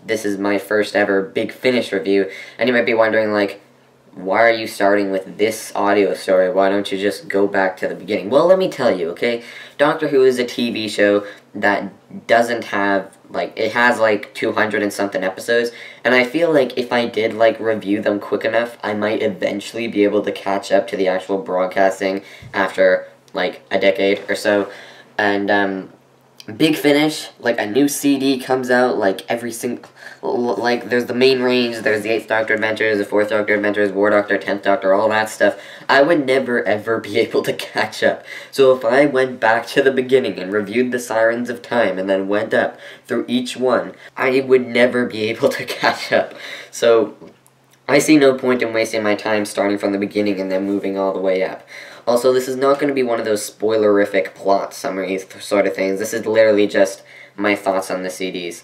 this is my first ever Big Finish review, and you might be wondering, like, why are you starting with this audio story? Why don't you just go back to the beginning? Well, let me tell you, okay? Doctor Who is a TV show that doesn't have, like, it has, like, 200 and something episodes, and I feel like if I did, like, review them quick enough, I might eventually be able to catch up to the actual broadcasting after, like, a decade or so. And, Big Finish, like, a new CD comes out, like, every single, like, there's the main range, there's the 8th Doctor Adventures, the 4th Doctor Adventures, War Doctor, 10th Doctor, all that stuff. I would never, ever be able to catch up. So if I went back to the beginning and reviewed the Sirens of Time and then went up through each one, I would never be able to catch up. So I see no point in wasting my time starting from the beginning and then moving all the way up. Also, this is not going to be one of those spoilerific plot summaries sort of things. This is literally just my thoughts on the CDs.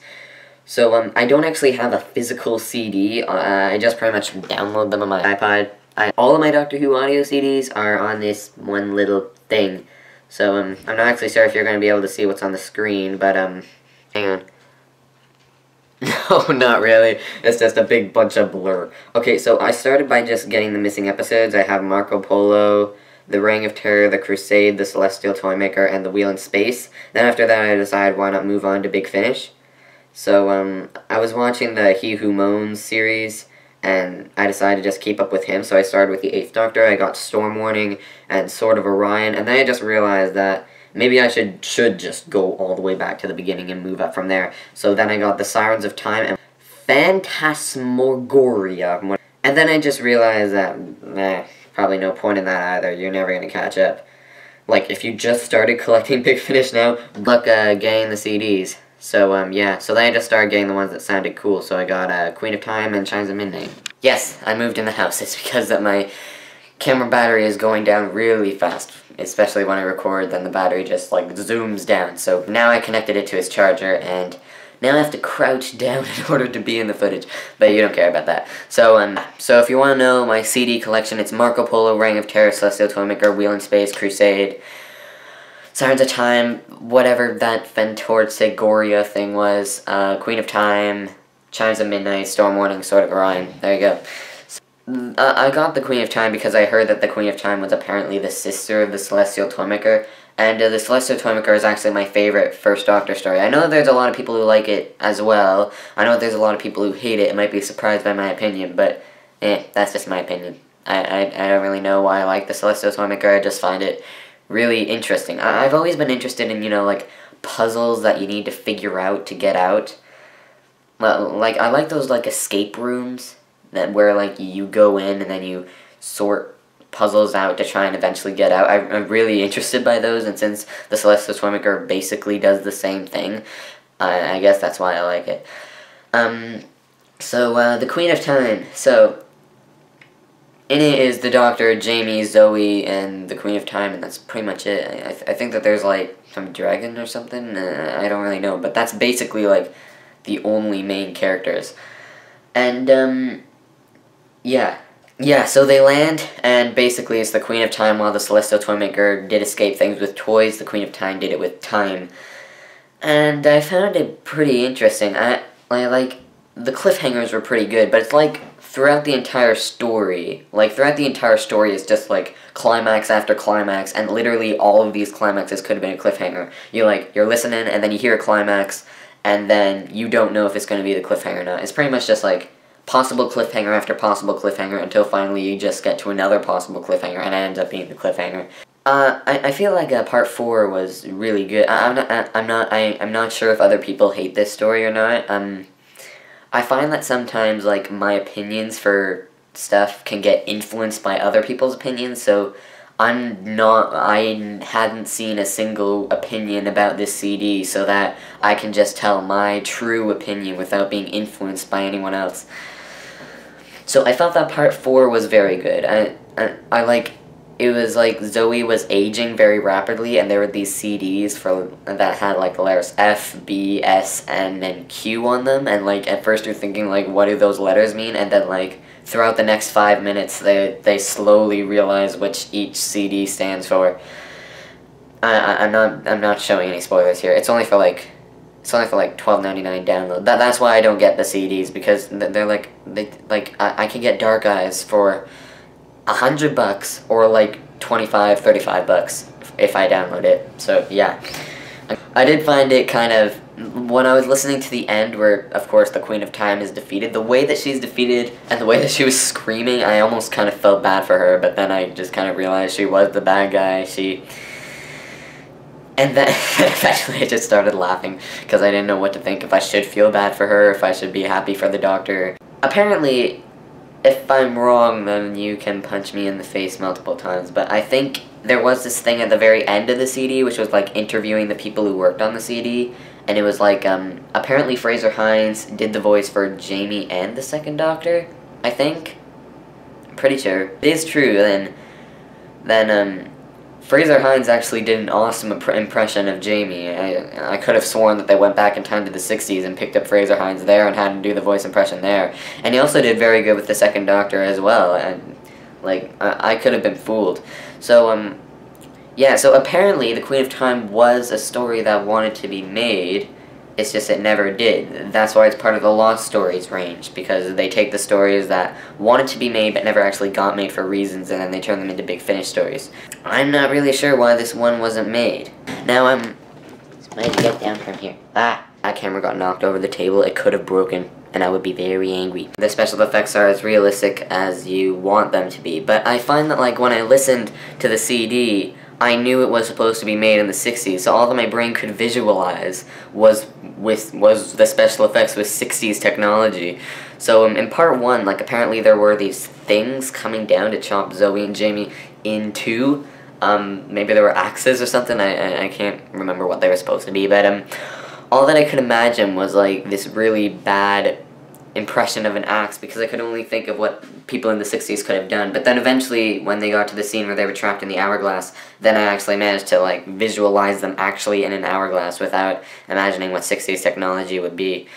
So, I don't actually have a physical CD. I just pretty much download them on my iPod. All of my Doctor Who audio CDs are on this one little thing. So, I'm not actually sure if you're going to be able to see what's on the screen, but, hang on. No, not really. It's just a big bunch of blur. Okay, so I started by just getting the missing episodes. I have Marco Polo, The Reign of Terror, The Crusade, The Celestial Toymaker, and The Wheel in Space. Then after that I decided why not move on to Big Finish. So, I was watching the He Who Moans series, and I decided to just keep up with him, so I started with the 8th Doctor. I got Storm Warning and Sword of Orion, and then I just realized that maybe I should just go all the way back to the beginning and move up from there. So then I got the Sirens of Time and Phantasmagoria, and then I just realized that, probably no point in that either. You're never going to catch up. Like, if you just started collecting Big Finish now, good luck getting the CDs. So, yeah. So then I just started getting the ones that sounded cool. So I got Queen of Time and Chimes of Midnight. Yes, I moved in the house. It's because that my camera battery is going down really fast. Especially when I record, then the battery just, like, zooms down. So now I connected it to its charger, and now I have to crouch down in order to be in the footage, but you don't care about that. So, so if you want to know my CD collection, it's Marco Polo, Reign of Terror, Celestial Toymaker, Wheel in Space, Crusade, Sirens of Time, whatever that Phantasmagoria thing was, Queen of Time, Chimes of Midnight, Storm Warning, Sword of Orion. There you go. So, I got the Queen of Time because I heard that the Queen of Time was apparently the sister of the Celestial Toymaker. And the Celestial Toymaker is actually my favorite First Doctor story. I know there's a lot of people who like it as well. I know there's a lot of people who hate it and might be surprised by my opinion, but that's just my opinion. I don't really know why I like the Celestial Toymaker. I just find it really interesting. I've always been interested in, you know, like, puzzles that you need to figure out to get out. Well, like, I like those, like, escape rooms that where, like, you go in and then you sort puzzles out to try and eventually get out. I'm really interested by those, and since the Celestial Toymaker basically does the same thing, I guess that's why I like it. So, the Queen of Time. So, in it is the Doctor, Jamie, Zoe, and the Queen of Time, and that's pretty much it. I think that there's, like, some dragon or something. I don't really know, but that's basically, like, the only main characters. And, yeah. Yeah, so they land, and basically it's the Queen of Time. While the Celestial Toymaker did escape things with toys, the Queen of Time did it with time. And I found it pretty interesting. I like, the cliffhangers were pretty good, but it's like, throughout the entire story, it's just, like, climax after climax, and literally all of these climaxes could have been a cliffhanger. You're listening, and then you hear a climax, and then you don't know if it's going to be the cliffhanger or not. It's pretty much just, like, possible cliffhanger after possible cliffhanger until finally you just get to another possible cliffhanger, and it ends up being the cliffhanger. I feel like part 4 was really good. I'm not sure if other people hate this story or not. I find that sometimes, like, my opinions for stuff can get influenced by other people's opinions, so I hadn't seen a single opinion about this CD, so that I can just tell my true opinion without being influenced by anyone else. So I felt that part 4 was very good. I like, it was like Zoe was aging very rapidly, and there were these CDs that had, like, the letters F, B, S, and then Q on them, and, like, at first you're thinking, like, what do those letters mean? And then, like, throughout the next 5 minutes, they slowly realize which each CD stands for. I'm not showing any spoilers here. It's only for, like, It's only for like $12.99 download. That's why I don't get the CDs, because they're like I can get Dark Eyes for $100 or like 25, 35 bucks if I download it. So yeah, I did find it kind of, when I was listening to the end where of course the Queen of Time is defeated, the way that she's defeated and the way that she was screaming, I almost kind of felt bad for her, but then I just kind of realized she was the bad guy. And then eventually I just started laughing because I didn't know what to think, if I should feel bad for her, if I should be happy for the Doctor. Apparently, if I'm wrong, then you can punch me in the face multiple times, but I think there was this thing at the very end of the CD, which was like interviewing the people who worked on the CD, and it was like, apparently Fraser Hines did the voice for Jamie and the Second Doctor, I think? I'm pretty sure. If it is true, then Fraser Hines actually did an awesome impression of Jamie. I could have sworn that they went back in time to the 60s and picked up Fraser Hines there and had him do the voice impression there. And he also did very good with the Second Doctor as well, and, like, I could have been fooled. So, yeah, so apparently the Queen of Time was a story that wanted to be made, it's just it never did. That's why it's part of the Lost Stories range, because they take the stories that wanted to be made but never actually got made for reasons, and then they turn them into Big Finish stories. I'm not really sure why this one wasn't made. Now, I have to get down from here. Ah, that camera got knocked over the table. It could have broken, and I would be very angry. The special effects are as realistic as you want them to be, but I find that, like, when I listened to the CD, I knew it was supposed to be made in the 60s, so all that my brain could visualize was the special effects with 60s technology. So in part 1, like, apparently there were these things coming down to chop Zoe and Jamie in two. Maybe there were axes or something, I can't remember what they were supposed to be, but all that I could imagine was, like, this really bad impression of an axe, because I could only think of what people in the 60s could have done. But then eventually, when they got to the scene where they were trapped in the hourglass, then I actually managed to, like, visualize them actually in an hourglass without imagining what 60s technology would be.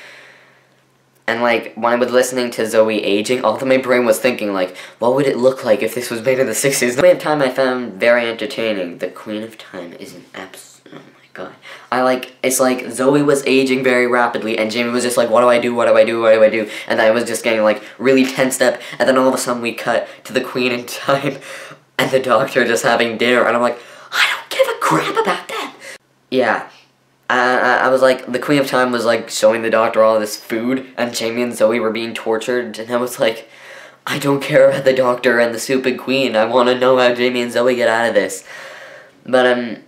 And, like, when I was listening to Zoe aging, all that my brain was thinking, like, what would it look like if this was made in the 60s? The Queen of Time I found very entertaining. The Queen of Time is an absolute... God. It's like Zoe was aging very rapidly, and Jamie was just like, what do I do, what do I do, what do I do? And I was just getting, like, really tensed up, and then all of a sudden we cut to the Queen in Time, and the Doctor just having dinner, and I'm like, I don't give a crap about that! Yeah. I was like, the Queen of Time was, like, showing the Doctor all this food, and Jamie and Zoe were being tortured, and I was like, I don't care about the Doctor and the stupid Queen, I want to know how Jamie and Zoe get out of this. But,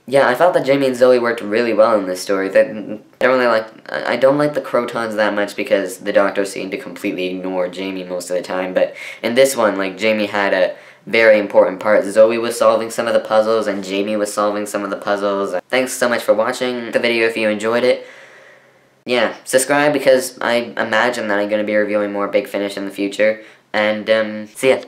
yeah, I felt that Jamie and Zoe worked really well in this story. I don't like the Crotons that much because the Doctor seemed to completely ignore Jamie most of the time, but in this one, like, Jamie had a very important part. Zoe was solving some of the puzzles, and Jamie was solving some of the puzzles. Thanks so much for watching the video if you enjoyed it. Yeah, subscribe because I imagine that I'm going to be reviewing more Big Finish in the future, and, see ya.